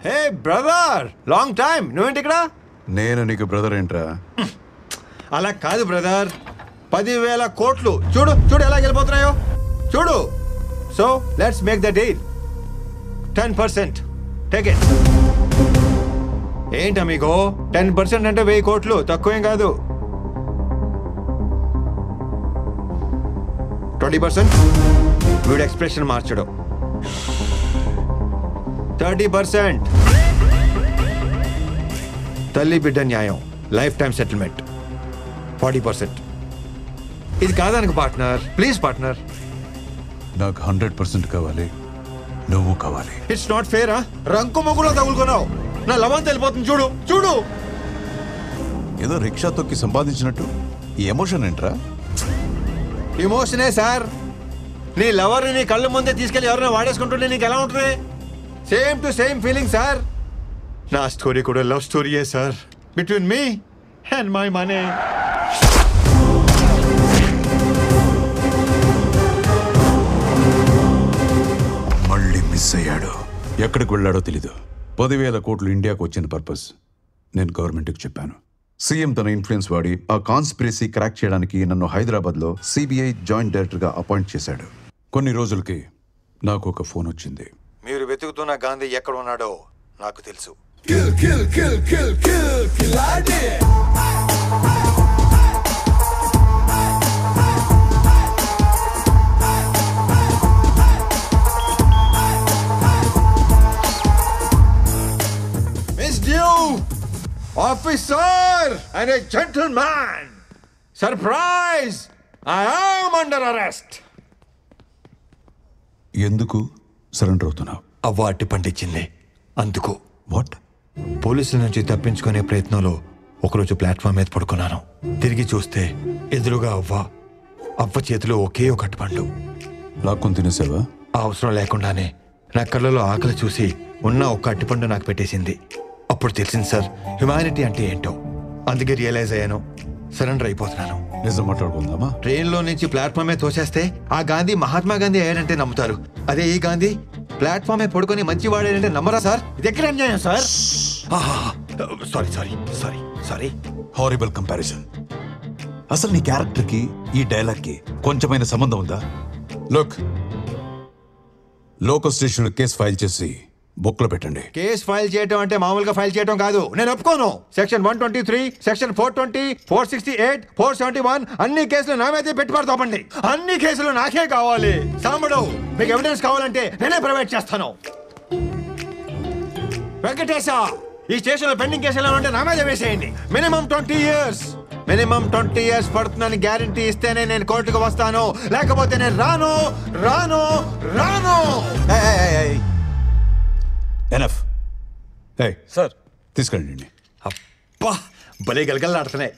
హే brother, long time. నువ్వేంటి ఇక్కడ? నేను నీకు బ్రదర్ ఏంట్రా? అలా కాదు బ్రదర్, 10,000 కోట్లు చూడు చూడు ఎలా వెళ్ళిపోతున్నాయో చూడు. So let's make the deal. 10% take it. ఏంటా మీకు 10% అంటే 1000 కోట్లు, తక్కువేం కాదు. 20% వీడు ఎక్స్ప్రెషన్ మార్చడం. 30% తల్లి బిడ్డ న్యాయం, లైఫ్ టైం సెటిల్మెంట్. 40%. ఇది కాదనకు పార్ట్నర్, ప్లీజ్ పార్ట్నర్. నాకు 100% కావాలి, నువ్వు కావాలి. ఇట్స్ నాట్ ఫేరా? రంకు మొగ్గులో తగులుకున్నావు. నా లవంత వెళ్ళిపోతుంది చూడు చూడు. ఏదో రిక్షా తొక్కి సంపాదించినట్టు ఈ ఎమోషన్ ఏంట్రా? ఇమోషనే సార్. నీ లవర్ని నీ కళ్ళ ముందే తీసుకెళ్ళి ఎవరైనా వాడేసుకుంటుంటే నీకు ఎలా ఉంటుంది? Same to same feeling sir. నా స్టోరీ కూడా లవ్ స్టోరీయే sir, between me and my money. మళ్ళీ మిస్ అయ్యాడు. ఎక్కడికి వెళ్ళాడో తెలీదు. 10,000 కోట్లు ఇండియాకు వచ్చిన పర్పస్ నేను గవర్నమెంట్కి చెప్పాను. సీఎం తన ఇన్ఫ్లుయెన్స్ వాడి ఆ కాన్స్పిరసీ క్రాక్ చేయడానికి నన్ను హైదరాబాద్లో సిబిఐ జాయింట్ డైరెక్టర్గా అపాయింట్ చేశాడు. కొన్ని రోజులకి నాకు ఒక ఫోన్ వచ్చింది. మీరు వెతుకుతున్న గాంధీ ఎక్కడ ఉన్నాడో నాకు తెలుసు. Officer and a gentleman, surprise! I am under arrest. ఎందుకు సరెండర్ అవుతున్నావు? అవార్డు పండించింది అందుకు. వాట్? పోలీసుల నుంచి తప్పించుకునే ప్రయత్నంలో ఒకరోజు ప్లాట్ఫామ్ మీద పడుకున్నాను. తిరిగి చూస్తే ఎదురుగా అవ్వ చేతిలో ఒకే ఒక అరటిపండు. లాక్కొని తినేసావా? ఆ అవసరం లేకుండానే నా కళ్ళలో ఆకలి చూసి ఉన్న ఒక అరటిపండు నాకు పెట్టేసింది. అప్పుడు తెలిసింది సార్, హ్యుమానిటీ అంటే ఏంటో. అందుకే రియలైజ్ అయ్యాను, సరెండర్ అయిపోతున్నాను. నిజం మాట్లాడుకుందామా? ట్రైన్లో నుంచి ప్లాట్ఫామే తోసేస్తే ఆ గాంధీ మహాత్మా గాంధీ అయ్యాడంటే నమ్ముతారు. అదే ఈ గాంధీ ప్లాట్ఫామే పడుకొని మంచి వాడాడంటే నమ్మరా సార్? ఇది ఎక్కడ అన్యాయం sir? Sorry sorry sorry sorry. Horrible comparison. అసలు నీ క్యారెక్టర్కి ఈ డైలాగ్కి కొంచెమైన సంబంధం ఉందా? లోకల్ స్టేషన్లో కేసు ఫైల్ చేసి బుక్లో పెట్టండి. కేసు ఫైల్ చేయడం అంటే మామూలుగా ఫైల్ చేయడం కాదు. నేను ఒప్పుకోను. సెక్షన్ 123, సెక్షన్ 420, 468, 471 అన్ని కేసులు నా మీదే పెట్టి పడతామండి. అన్ని కేసులు నాకే కావాలి. సాంబడు, మీకు ఎవిడెన్స్ కావాలంటే నేనే ప్రొవైడ్ చేస్తాను. వెంకటేశ, ఈ స్టేషన్ లో పెండింగ్ కేసులు ఉంటే నా మీద వేసేయండి. మినిమం 20 years పడుతుందని గ్యారంటీ ఇస్తేనే నేను కోర్టుకు వస్తాను, లేకపోతే నేను రాను రాను రాను. ఎనఫ్. సార్ తీసుకెళ్ళండి. అబ్బా, భలే గలగలలాడుతున్నాయి.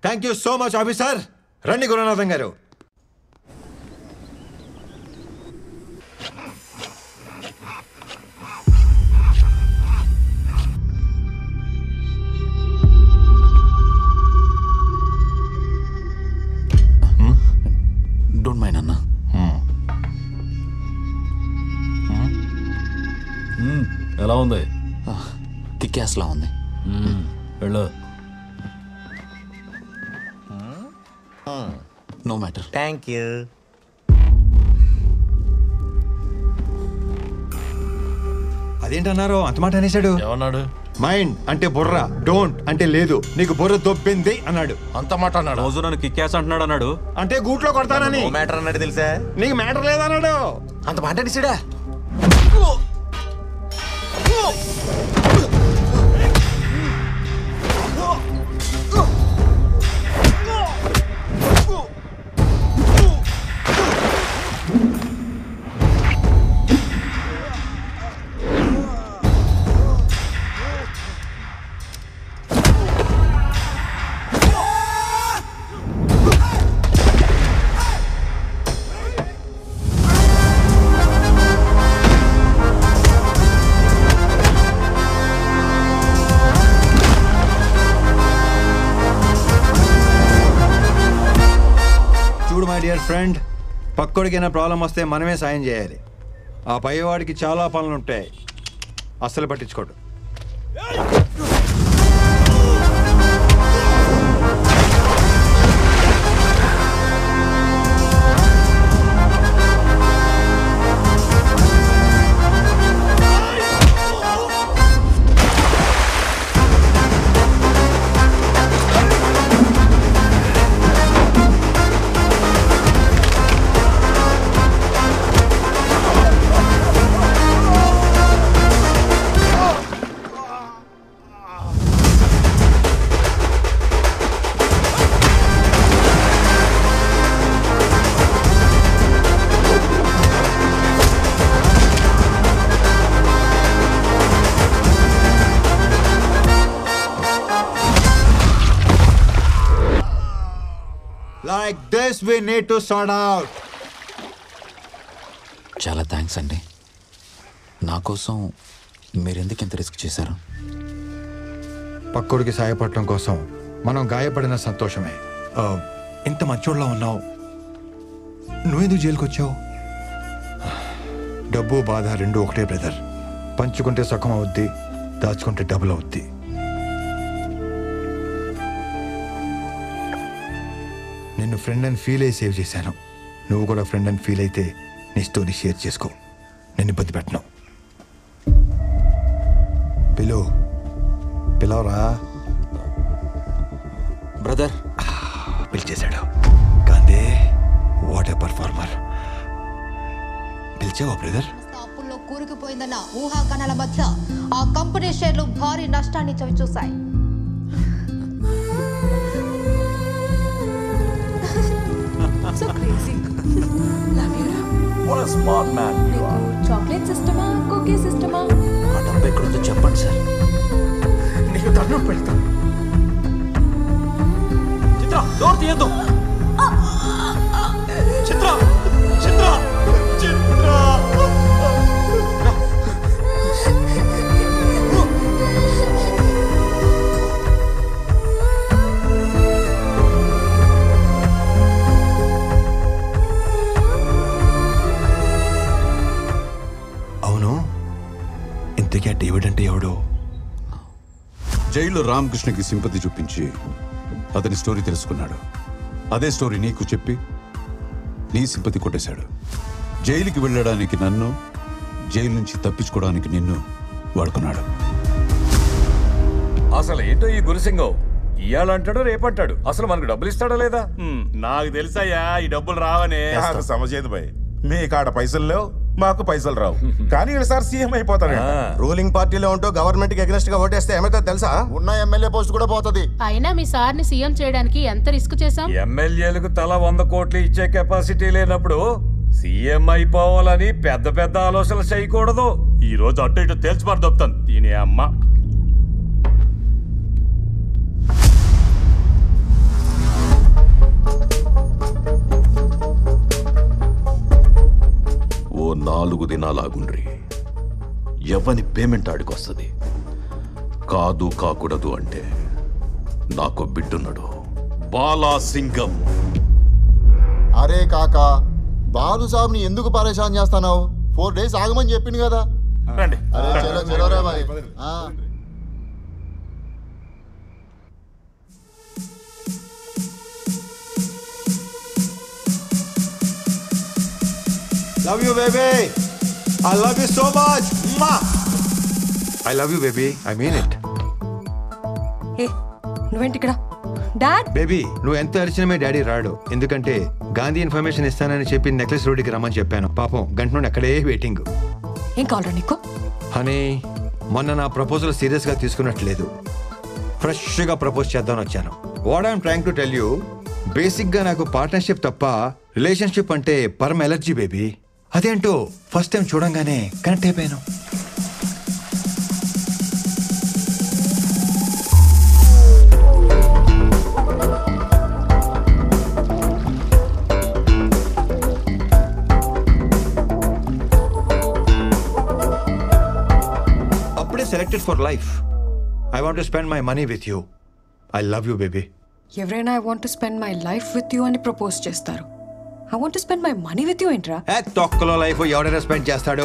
Thank you so much officer. రండి గురునాథం గారు. డోంట్ మైండ్ అన్నా. ఎలా ఉంది? కిక్యాస్లా ఉంది. వెళ్ళు. No matter. Thank you. అదేంటన్నారు అంత మాట అనేసాడు? ఏమన్నాడు? మైండ్ అంటే బుర్ర, డోంట్ అంటే లేదు. నీకు బుర్ర దొబ్బింది అన్నాడు. అంత మాట అన్నాడు. రోజు నన్ను కిక్యాస్ అంటున్నాడు అన్నాడు. అంటే గూట్లో కొడతానని. మ్యాటర్ అన్నాడు తెలుసా? నీకు మ్యాటర్ లేదన్నాడు. అంత మాట అనేసాడా? డియర్ ఫ్రెండ్, పక్కోడికైనా ప్రాబ్లం వస్తే మనమే సాయం చేయాలి. ఆ పైవాడికి చాలా పనులు ఉంటాయి. అస్సలు పట్టించుకోడు. Like this we need to sort out. చాలా థ్యాంక్స్ అండి. నా కోసం మీరెందుకు ఇంత రిస్క్ చేశారు? పక్కోడికి సాయపడటం కోసం మనం గాయపడిన సంతోషమే. ఇంత మంచోళ్ళ ఉన్నావు, నువ్వెందుకు జైలుకి వచ్చావు? డబ్బు బాధ రెండు ఒకటే బ్రదర్. పంచుకుంటే సుఖం అవుద్ది, దాచుకుంటే డబుల్ అవుద్ది. నిన్ను ఫ్రెండ్ అని ఫీల్ అయ్యి సేవ్ చేశాను. నువ్వు కూడా ఫ్రెండ్ అని ఫీల్ అయితే నీ స్టోరీ షేర్ చేసుకో. నేను ఇబ్బంది పెట్టను. పిలవరా బ్రదర్. పిలిచేశాడు. Gandhi what a performer. పిలిచావా బ్రదర్? అప్పుల్లో కూరుకుపోయిందన్న ఊహాగానాల మధ్య ఆ కంపెనీ షేర్లు భారీ నష్టాన్ని చవిచూశాయి. So crazy. Love you, Ram. What a smart man you are. Chocolate సిస్టమా, కుకీ సిస్టమా? ఆ డబ్బు ఎక్కడుందో చెప్పండి సార్. నీకు దండం పెడతాను. చిత్ర డోర్ తీయద్దు. చిత్ర చిత్ర చిత్ర డేవిడ్ అంటే ఎవడో? జైల్లో రామకృష్ణకి సింపతి చూపించి అతని స్టోరీ తెలుసుకున్నాడు. అదే స్టోరీ నీకు చెప్పి నీ సింపతి కొట్టేశాడు. జైలుకి వెళ్ళడానికి నన్ను, జైలు నుంచి తప్పించుకోవడానికి నిన్ను వాడుకున్నాడు. అసలు ఏంటో ఈ గురుసింగం, ఇయ్యాలంటాడు రేపంటాడు. అసలు మనకు డబ్బులు ఇస్తాడా లేదా? నాకు తెలుసయ్యా ఈ డబ్బులు రావనే. సమజేది భయ్, మీ కాడ పైసలు లేవు, మాకు పైసలు రావు, కానీ ఈసారి సీఎం అయిపోతాడు. రూలింగ్ పార్టీలో ఉంటూ గవర్నమెంట్ కి అగెన్స్ట్ గా ఓటేస్తే ఏమైతే తెలుసా? ఉన్న ఎమ్మెల్యే పోస్ట్ కూడా పోతుంది. అయినా మీ సార్ని సీఎం చేయడానికి ఎంత రిస్క్ చేశాం? ఎమ్మెల్యేలకు తల 100 కోట్లు ఇచ్చే కెపాసిటీ లేనప్పుడు సీఎం అయిపోవాలని పెద్ద పెద్ద ఆలోచనలు చేయకూడదు. ఈ రోజు అటు ఇటు తేల్చిపారు దొప్పుతాను దీని అమ్మ. ఓ 4 దినాలాగుండ్రి, ఎవని పేమెంట్ ఆడికొస్తుంది. కాదు కాకూడదు అంటే నాకు బిడ్డున్నాడు, బాలాసింగం. అరే కాకా, బాలు సాబ్ని ఎందుకు పరేషాన్ చేస్తున్నావు? 4 days ఆగమని చెప్పింది కదా. రండి. అరే చలో చలో రే మరి. Love you, baby. I love you so much. I love you, baby. I mean it. ఏ నువ్వేంటి ఇక్కడ? డాడ్ బేబీ, నువ్వు ఎంత అరిచినా మీ డాడీ రాడు. ఎందుకంటే గాంధీ ఇన్ఫర్మేషన్ ఇస్తానని చెప్పి నెక్లెస్ రోడ్డుకి రమ్మని చెప్పాను. పాపం గంట నుండి అక్కడే వెయిటింగ్. ఏం కావాలా నీకు? హనీ, మొన్న నా ప్రపోజల్ సీరియస్ గా తీసుకున్నట్లేదు. ఫ్రెష్ గా ప్రపోజ్ చేద్దామని వచ్చాను. What I'm trying to tell you, basic గా నాకు పార్ట్నర్షిప్ తప్ప రిలేషన్షిప్ అంటే పరమ ఎలర్జీ బేబీ. అదేంటో ఫస్ట్ టైం చూడంగానే కనెక్ట్ అయిపోయాను. అప్పుడే selected for life. I want to spend my money with you. I love you baby. ఎవరైనా I want to spend my life with you అని ప్రపోజ్ చేస్తారు. I want to spend my money with you ఏంట్రా? తొక్కలో life ఎవడైనా spend చేస్తాడు.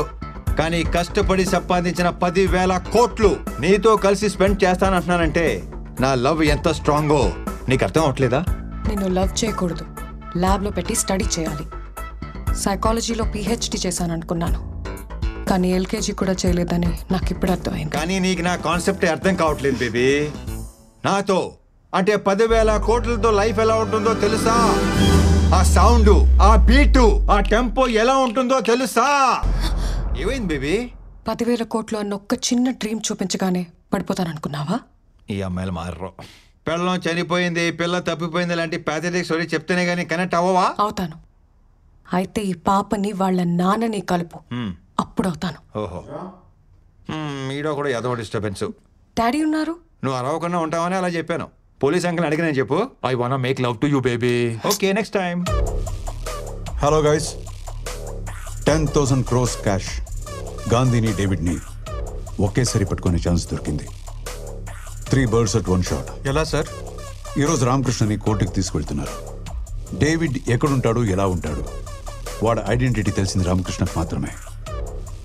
కానీ కష్టపడి సంపాదించిన 10,000 కోట్లు నీతో కలిసి స్పెండ్ చేస్తానంటున్నానంటే నా లవ్ ఎంత స్ట్రాంగో నీకు అర్థం అవట్లేదా? నేను లవ్ చేయకూడదు, ల్యాబ్లో పెట్టి స్టడీ చేయాలి. సైకాలజీలో PhD చేశాను అనుకున్నాను, కానీ LKG కూడా చేయలేదని నాకు ఇప్పుడు అర్థమైంది. కానీ నీకు నా కాన్సెప్ట్ అర్థం కావట్లేదు బేబీ. నాతో అంటే 10,000 కోట్లతో లైఫ్ ఎలా ఉంటుందో తెలుసా? ఆ సౌండ్, ఆ బీటు, ఆ టెంపో ఎలా ఉంటుందో తెలుసా? ఏమైంది బేబీ? 10,000 కోట్లు అన్న ఒక్క చిన్న డ్రీమ్ చూపించగానే పడిపోతాననుకున్నావా? ఈ అమ్మాయిలు మారరు. పిల్లం చనిపోయింది, పిల్ల తప్పిపోయింది లాంటి ప్యాథటిక్ స్టోరీ చెప్తేనే కానీ కనెక్ట్ అవ్వవా? అవుతాను. అయితే ఈ పాపని వాళ్ళ నాన్నని కలుపు, అప్పుడు అవుతాను. ఓహో, మీడో కూడా ఏదో డిస్టర్బెన్స్. డాడీ ఉన్నారు, నువ్వు అరవకుండా ఉంటావని అలా చెప్పాను. పోలీస్ అంకుల్ అడిగిన చెప్పు, I want make love to you baby. Okay, next time. Hello guys, 10,000 crores cash గాంధీని డేవిడ్ని ఒకేసారి పట్టుకునే ఛాన్స్ దొరికింది. 3 birds at 1 shot. ఎలా సార్? ఈరోజు రామకృష్ణని కోర్టుకి తీసుకెళ్తున్నారు. డేవిడ్ ఎక్కడుంటాడు, ఎలా ఉంటాడు, వాడి ఐడెంటిటీ తెలిసింది రామకృష్ణకు మాత్రమే.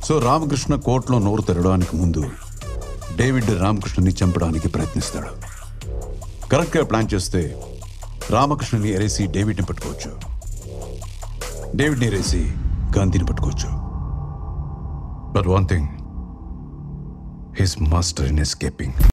సో రామకృష్ణ కోర్టులో నోరు తెరవడానికి ముందు డేవిడ్ రామకృష్ణని చంపడానికి ప్రయత్నిస్తాడు. కరెక్ట్గా ప్లాన్ చేస్తే రామకృష్ణని ఎరేసి డేవిడ్ని పట్టుకోవచ్చు, డేవిడ్ని ఎరేసి గాంధీని పట్టుకోవచ్చు. But one thing, his master in escaping.